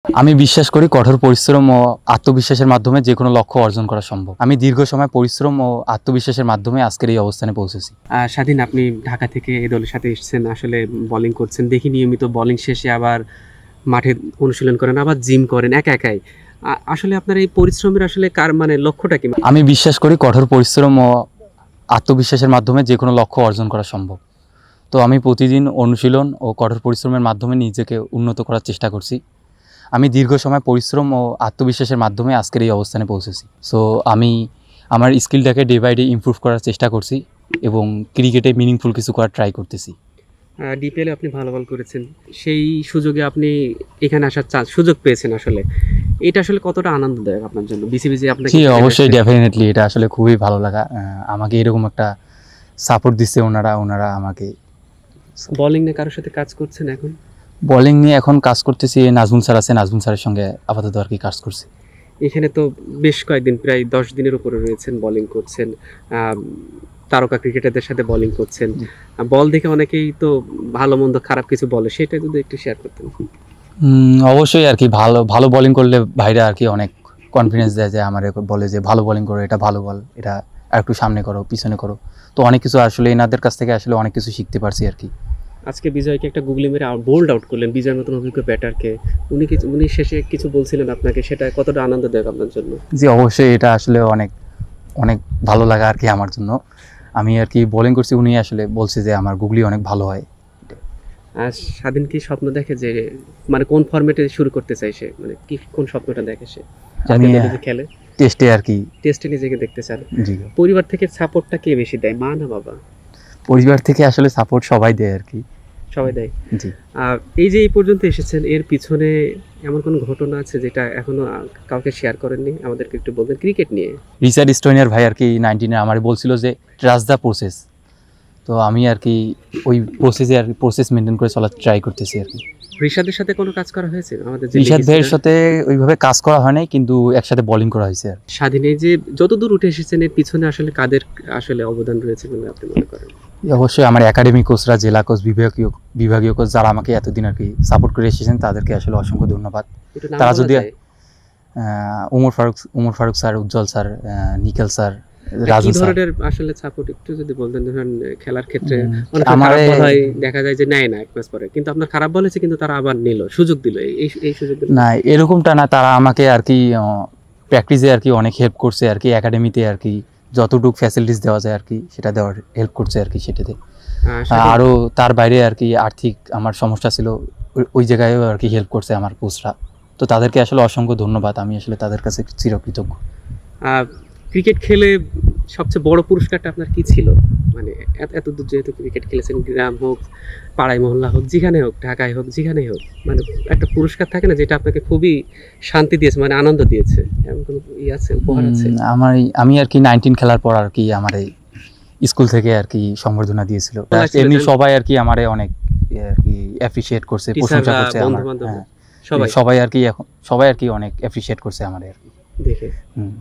আমি বিশ্বাস করি কঠোর পরিশ্রম ও আত্মবিশ্বাসের মাধ্যমে যে কোনো লক্ষ্য অর্জন করা সম্ভব। আমি দীর্ঘ সময় পরিশ্রম ও আত্মবিশ্বাসের মাধ্যমে আজকের এই অবস্থানে পৌঁছেছি। স্বাধীন, আপনি ঢাকা থেকে এই দলের সাথে এসেছেন, আসলে বোলিং করছেন, দেখি নিয়মিত বোলিং শেষে আবার মাঠে অনুশীলন করেন, আবার জিম করেন একাই। আসলে আপনার এই পরিশ্রমের আসলে লক্ষ্যটা কি? আমি বিশ্বাস করি কঠোর পরিশ্রম ও আত্মবিশ্বাসের মাধ্যমে যে কোনো লক্ষ্য অর্জন করা সম্ভব। তো আমি প্রতিদিন অনুশীলন ও কঠোর পরিশ্রমের মাধ্যমে নিজেকে উন্নত করার চেষ্টা করছি। আমি দীর্ঘ সময় পরিশ্রম ও আত্মবিশ্বাসের মাধ্যমে আজকের এই অবস্থানে পৌঁছেছি। সো আমি আমার স্কিলটাকে ডে বাই ডে ইমপ্রুভ করার চেষ্টা করছি এবং ক্রিকেটে মিনিংফুল কিছু করার ট্রাই করতেছি। ডিপিএলে আপনি ভালো বল করেছেন, সেই সুযোগে আপনি এখানে আসার সুযোগ পেয়েছেন, আসলে এটা আসলে কতটা আনন্দদায়ক আপনার জন্য? বিসিবি যে আপনাকে অবশ্যই ডেফিনেটলি এটা আসলে খুবই ভালো লাগা। আমাকে এরকম একটা সাপোর্ট দিচ্ছে ওনারা আমাকে। বোলিং নিয়ে কারোর সাথে কাজ করছেন এখন? বোলিং নিয়ে এখন কাজ করতেছি, নাজমুল স্যার আছে, নাজমুল স্যারের সঙ্গে আপাতত আর কি কাজ করছি। এখানে তো বেশ কয়েকদিন, প্রায় 10 দিনের উপরে রয়েছেন, বোলিং করছেন, তারকা ক্রিকেটারদের সাথে বোলিং করছেন। বল দেখে অনেকেই তো ভালো মন্দ খারাপ কিছু বলে, সেটা যদি একটু শেয়ার করতেন। অবশ্যই আর কি ভালো বোলিং করলে ভাইরা আর কি অনেক কনফিডেন্স দেয়, যে আমার বলে যে ভালো বোলিং করো, এটা ভালো বল, এটা একটু সামনে করো, পিছনে করো। তো অনেক কিছু আসলে এনাদের কাছ থেকে আসলে অনেক কিছু শিখতে পারছি আর কি। আজকে বিজয়কে একটা গুগলি মেরে বোল্ড আউট করলেন, বিজয়ের মতন অভিজ্ঞ ব্যাটারকে। উনি শেষে কিছু বলছিলেন আপনাকে, সেটা কতটা আনন্দদায়ক আপনার জন্য? জি অবশ্যই, এটা আসলে অনেক অনেক ভালো লাগা আর কি আমার জন্য। আমি আর কি বোলিং করছি, উনি আসলে বলছে যে আমার গুগলি অনেক ভালো হয়। আর স্বাধীন কি স্বপ্ন দেখে যে কোন ফরম্যাটে শুরু করতে চাইছে, কি কোন স্বপ্নটা দেখে সে? আমি খেলে টেস্টে আর কি, টেস্টে নিজেকে দেখতে চান। জি। পরিবার থেকে সাপোর্টটা কে বেশি দেয়, মা না বাবা? পরিবার থেকে আসলে সাপোর্ট সবাই দেয় আর কি। সবাই দেয়, জি। এই যে এই পর্যন্ত এসেছেন, এর পিছনে এমন কোনো ঘটনা আছে যেটা এখনো কাউকে শেয়ার করেননি? আমাদেরকে একটু বলবেন ক্রিকেট নিয়ে। রিচার্ড স্টোনিয়ার ভাই আর কি 19 আমার বলছিল যে ট্রাস্ট দ্য প্রসেস। তো আমি আর কি ওই প্রসেস মেনটেন করে চলার ট্রাই করতেছি আর কি। ঋষাদের সাথে কোনো কাজ করা হয়েছে? আমাদের ঋষাদ ভাইয়ের সাথে ওইভাবে কাজ করা হয় নাই, কিন্তু একসাথে বোলিং করা হয়েছে আর। স্বাধীনে যে যতদূর উঠে এসেছেন, এর পিছনে আসলে কাদের আসলে অবদান রয়েছে বলে আপনি মনে করেন? অবশ্যই আমার একাডেমি কোচরা, জেলা কোচ, বিভাগীয় কোচ, যারা আমাকে এতদিন আর কি সাপোর্ট করে এসেছেন, তাদেরকে আসলে অসংখ্য ধন্যবাদ। তারা যদি উমর ফারুক স্যার, উজ্জ্বল স্যার, নিখিল স্যার, রাজু স্যার। আসলে সাপোর্ট একটু যদি বলতেন। ধরেন খেলার ক্ষেত্রে দেখা যায় যে নেয় না এক ম্যাচ পরে, কিন্তু আপনার খারাপ বলেছে, কিন্তু তারা আবার নিল, সুযোগ দিল, এই সুযোগ না এরকমটা না, তারা আমাকে আর কি প্র্যাকটিসে আর কি অনেক হেল্প করছে আর কি। একাডেমিতে আর কি যতটুকু ফ্যাসিলিটিস দেওয়া যায় আর কি সেটা দেওয়ার হেল্প করছে আর কি সেটাতে। আরও তার বাইরে আর কি আর্থিক আমার সমস্যা ছিল, ওই জায়গায়ও আর কি হেল্প করছে আমার কোচরা। তো তাদেরকে আসলে অসংখ্য ধন্যবাদ, আমি আসলে তাদের কাছে চিরকৃতজ্ঞ। ক্রিকেট খেলে সবচেয়ে বড় পুরস্কারটা আপনার কি ছিল? এত দূর যেহেতু ক্রিকেট খেলেছেন, গ্রাম হোক, পাড়ায় মহল্লা হোক, যেখানে হোক, ঢাকায় হোক, যেখানেই হোক, একটা পুরস্কার থাকে না যেটা আপনাকে খুবই শান্তি দিয়েছে, আনন্দ দিয়েছে, এমন কোনো আছে, উপহার আছে? আমি আর কি 19 খেলার পর আর কি আমার এই স্কুল থেকে আর কি সম্বর্ধনা দিয়েছিল। এমনি সবাই আর কি আমারে অনেক আর কি অ্যাপ্রিশিয়েট করছে, প্রশংসা করছে। সবাই আর কি অনেক অ্যাপ্রিশিয়েট করছে আমারে আর কি দেখে।